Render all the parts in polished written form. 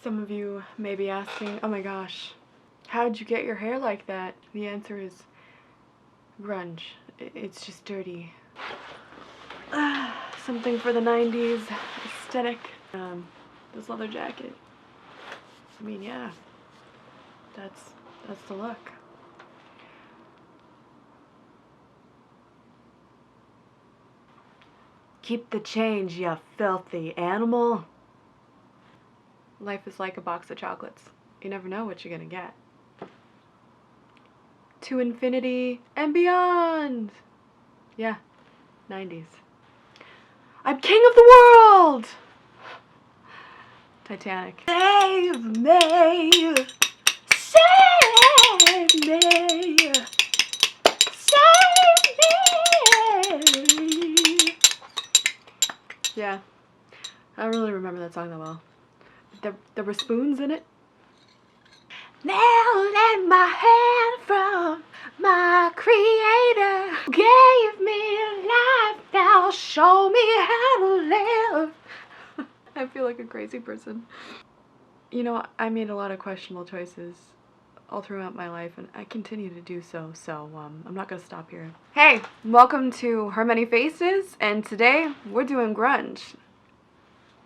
Some of you may be asking, oh my gosh, how'd you get your hair like that? The answer is grunge. It's just dirty. Something for the 90s aesthetic. This leather jacket. I mean, yeah, that's the look. Keep the change, you filthy animal. Life is like a box of chocolates. You never know what you're gonna get. To infinity and beyond. Yeah, 90s. I'm king of the world! Titanic. Save me! Save me! Save me! Yeah, I don't really remember that song that well. There were spoons in it. Now let my hand from my creator gave me life, now show me how to live. I feel like a crazy person. You know, I made a lot of questionable choices all throughout my life, and I continue to do so, I'm not gonna stop here. Hey, welcome to Her Many Faces, and today we're doing grunge.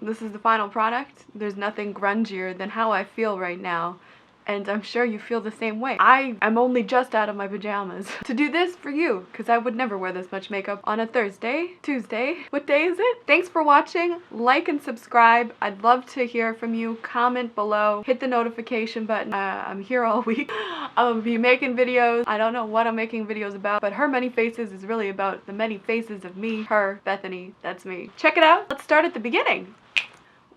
This is the final product. There's nothing grungier than how I feel right now, and I'm sure you feel the same way. I am only just out of my pajamas to do this for you, because I would never wear this much makeup on a Thursday, Tuesday. What day is it? Thanks for watching. Like and subscribe. I'd love to hear from you. Comment below. Hit the notification button. I'm here all week. I'll be making videos. I don't know what I'm making videos about, but Her Many Faces is really about the many faces of me, her, Bethany. That's me. Check it out. Let's start at the beginning.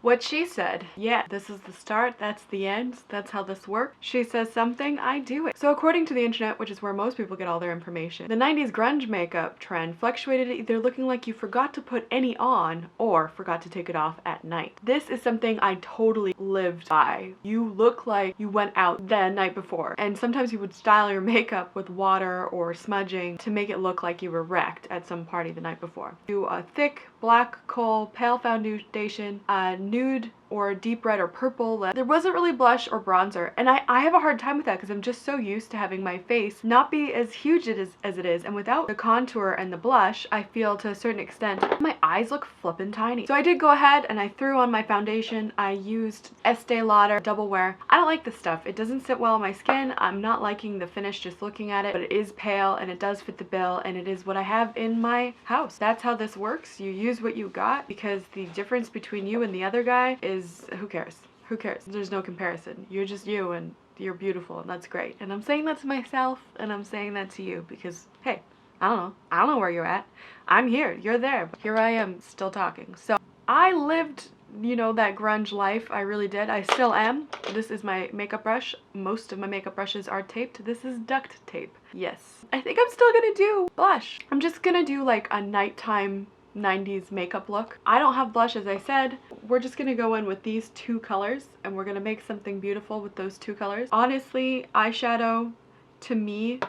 What she said. Yeah, this is the start, that's the end, that's how this works. She says something, I do it. So according to the internet, which is where most people get all their information, the 90s grunge makeup trend fluctuated either looking like you forgot to put any on or forgot to take it off at night. This is something I totally lived by. You look like you went out the night before, and sometimes you would style your makeup with water or smudging to make it look like you were wrecked at some party the night before. Do a thick black kohl pale foundation, nude or deep red or purple lip. There wasn't really blush or bronzer, and I have a hard time with that because I'm just so used to having my face not be as huge as it is, and without the contour and the blush, I feel to a certain extent my eyes look flippin' tiny. So I did go ahead and I threw on my foundation. I used Estee Lauder Double Wear. I don't like this stuff. It doesn't sit well on my skin. I'm not liking the finish just looking at it, but it is pale and it does fit the bill, and it is what I have in my house. That's how this works. You use what you got, because the difference between you and the other guy is, who cares? Who cares? There's no comparison. You're just you, and you're beautiful, and that's great. And I'm saying that to myself, and I'm saying that to you, because, hey, I don't know where you're at. I'm here, you're there, but here I am still talking. So I lived, you know, that grunge life. I really did. I still am. This is my makeup brush. Most of my makeup brushes are taped. This is duct tape. Yes. I think I'm still gonna do blush. I'm just gonna do like a nighttime 90s makeup look. I don't have blush, as I said. We're just gonna go in with these two colors, and we're gonna make something beautiful with those two colors. Honestly, eyeshadow, to me,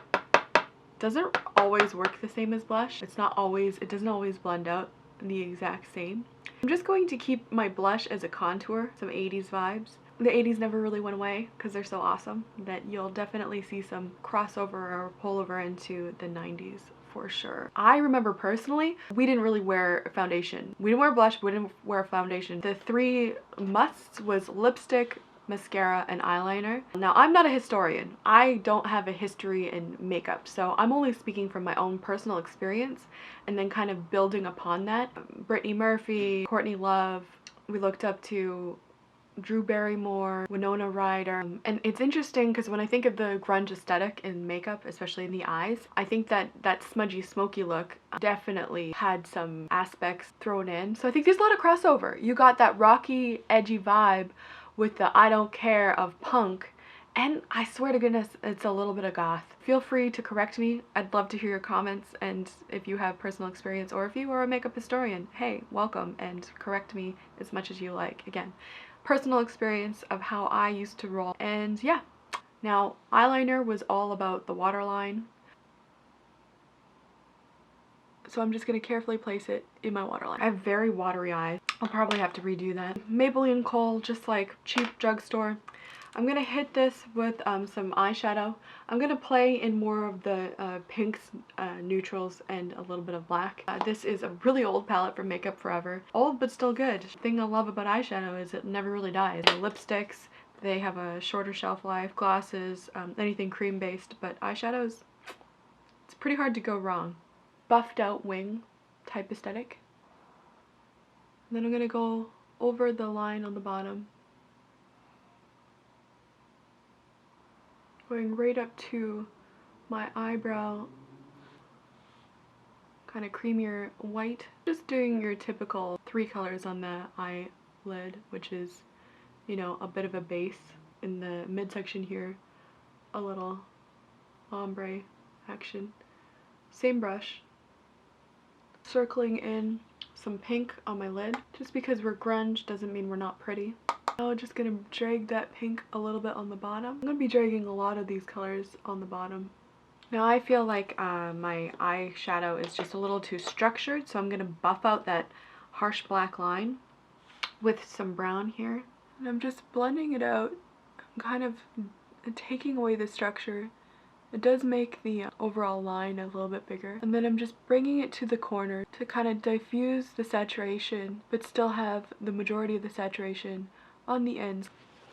doesn't always work the same as blush. It doesn't always blend out the exact same. I'm just going to keep my blush as a contour, some 80s vibes. The 80s never really went away because they're so awesome that you'll definitely see some crossover or pullover into the 90s. For sure. I remember personally, we didn't really wear foundation. We didn't wear blush, we didn't wear foundation. The three musts was lipstick, mascara, and eyeliner. Now, I'm not a historian. I don't have a history in makeup, so I'm only speaking from my own personal experience and then kind of building upon that. Brittany Murphy, Courtney Love, we looked up to Drew Barrymore, Winona Ryder. And it's interesting because when I think of the grunge aesthetic in makeup, especially in the eyes, I think that that smudgy, smoky look definitely had some aspects thrown in. So I think there's a lot of crossover. You got that rocky, edgy vibe with the I don't care of punk, and I swear to goodness, it's a little bit of goth. Feel free to correct me. I'd love to hear your comments, and if you have personal experience or if you are a makeup historian, hey, welcome, and correct me as much as you like. Again, personal experience of how I used to roll. And yeah, now eyeliner was all about the waterline, so I'm just gonna carefully place it in my waterline. I have very watery eyes. I'll probably have to redo that. Maybelline Kohl, just like cheap drugstore. I'm gonna hit this with some eyeshadow. I'm gonna play in more of the pinks, neutrals, and a little bit of black. This is a really old palette from Makeup Forever. Old but still good. The thing I love about eyeshadow is it never really dies. The lipsticks, they have a shorter shelf life. Glosses, anything cream based, but eyeshadows, it's pretty hard to go wrong. Buffed out wing type aesthetic. And then I'm gonna go over the line on the bottom, going right up to my eyebrow, kind of creamier white. Just doing your typical 3 colors on the eyelid, which is, you know, a bit of a base in the midsection here, a little ombre action. Same brush, circling in some pink on my lid. Just because we're grunge doesn't mean we're not pretty. Now I'm just gonna drag that pink a little bit on the bottom. I'm gonna be dragging a lot of these colors on the bottom. Now I feel like my eyeshadow is just a little too structured, so I'm gonna buff out that harsh black line with some brown here. And I'm just blending it out. I'm kind of taking away the structure. It does make the overall line a little bit bigger. And then I'm just bringing it to the corner to kind of diffuse the saturation, but still have the majority of the saturation on the ends.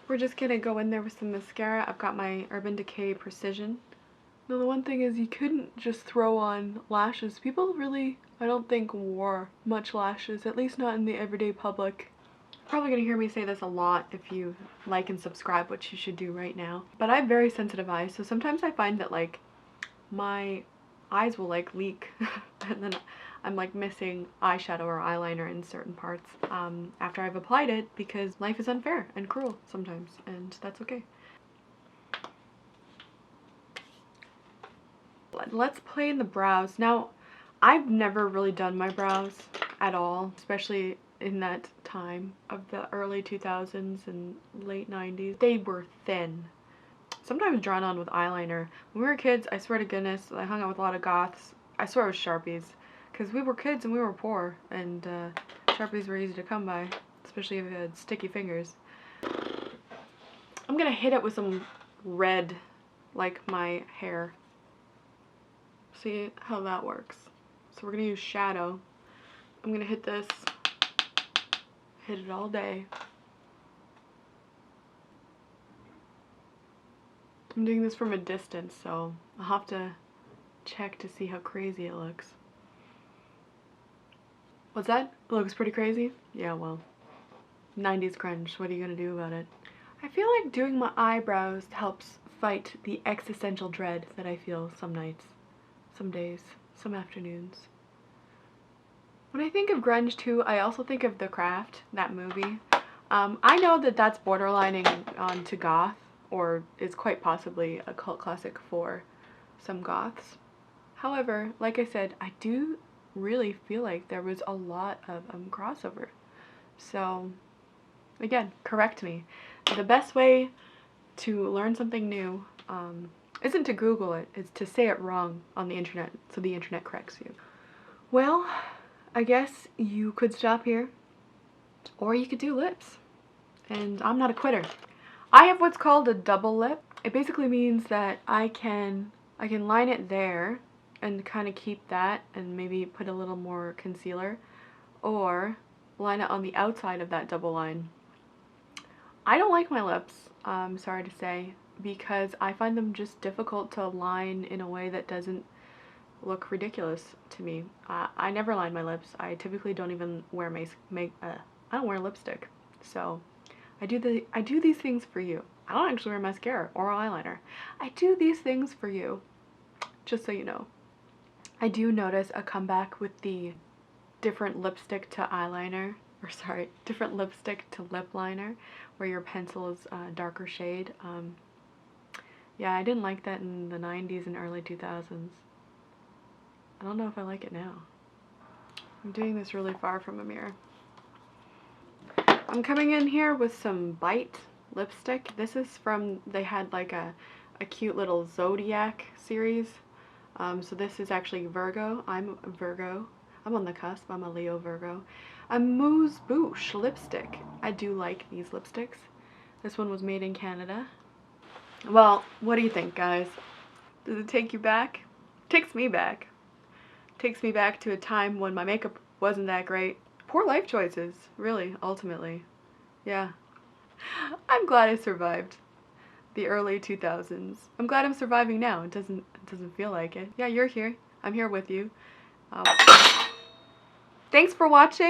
We're just gonna go in there with some mascara. I've got my Urban Decay Precision. Now the one thing is you couldn't just throw on lashes. People really, I don't think, wore much lashes, at least not in the everyday public. Probably gonna hear me say this a lot if you like and subscribe, which you should do right now. But I have very sensitive eyes, so sometimes I find that like my eyes will like leak and then I'm like missing eyeshadow or eyeliner in certain parts after I've applied it, because life is unfair and cruel sometimes, and that's okay. Let's play in the brows. Now, I've never really done my brows at all, especially in that time of the early 2000s and late 90s. They were thin. Sometimes drawn on with eyeliner. When we were kids, I swear to goodness, I hung out with a lot of goths. I swear it was Sharpies, because we were kids and we were poor, and Sharpies were easy to come by, especially if you had sticky fingers. I'm gonna hit it with some red, like my hair. See how that works. So we're gonna use shadow. I'm gonna hit this, hit it all day. I'm doing this from a distance, so I'll have to check to see how crazy it looks. What's that? It looks pretty crazy? Yeah, well, 90s grunge, what are you gonna do about it? I feel like doing my eyebrows helps fight the existential dread that I feel some nights, some days, some afternoons. When I think of grunge too, I also think of The Craft, that movie. I know that that's borderlining onto goth, or is quite possibly a cult classic for some goths. However, like I said, I do really feel like there was a lot of crossover. So, again, correct me. The best way to learn something new isn't to Google it, it's to say it wrong on the internet so the internet corrects you. Well, I guess you could stop here, or you could do lips. And I'm not a quitter. I have what's called a double lip. It basically means that I can line it there and kind of keep that and maybe put a little more concealer, or line it on the outside of that double line. I don't like my lips, I'm sorry to say, because I find them just difficult to line in a way that doesn't look ridiculous to me. I never line my lips. I typically don't even wear I don't wear lipstick. So I do these things for you. I don't actually wear mascara or eyeliner. I do these things for you, just so you know. I do notice a comeback with the different lipstick to eyeliner, or sorry, different lipstick to lip liner, where your pencil is a darker shade. Yeah, I didn't like that in the 90s and early 2000s. I don't know if I like it now. I'm doing this really far from a mirror. I'm coming in here with some Bite lipstick. This is from, they had like a cute little Zodiac series. So this is actually Virgo. I'm a Virgo. I'm on the cusp. I'm a Leo Virgo. Amuse Bouche lipstick. I do like these lipsticks. This one was made in Canada. Well, what do you think, guys? Does it take you back? Takes me back. Takes me back to a time when my makeup wasn't that great. Poor life choices, really, ultimately. Yeah. I'm glad I survived the early 2000s. I'm glad I'm surviving now. It doesn't feel like it. Yeah, you're here. I'm here with you. Thanks for watching.